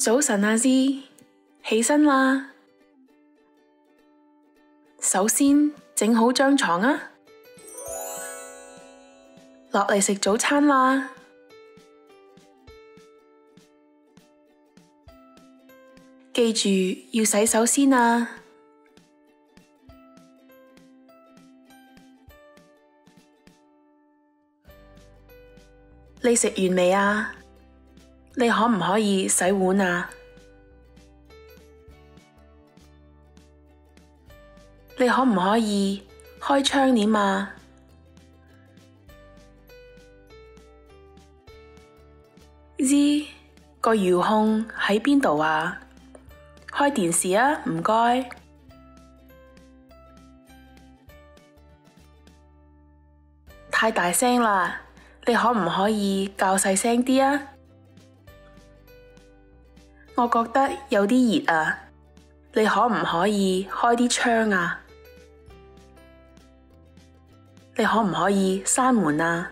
早晨啊，Z，起身啦。首先整好張床啊，落嚟食早餐啦。記住要洗手先啊。你食完未啊？你可唔可以洗碗啊？你可唔可以開窗簾啊？Z，個遙控喺邊度啊？開電視啊，唔該。太大聲啦，你可唔可以較細聲啲啊？我覺得有啲熱啊，你可唔可以開啲窗啊？你可唔可以閂門啊？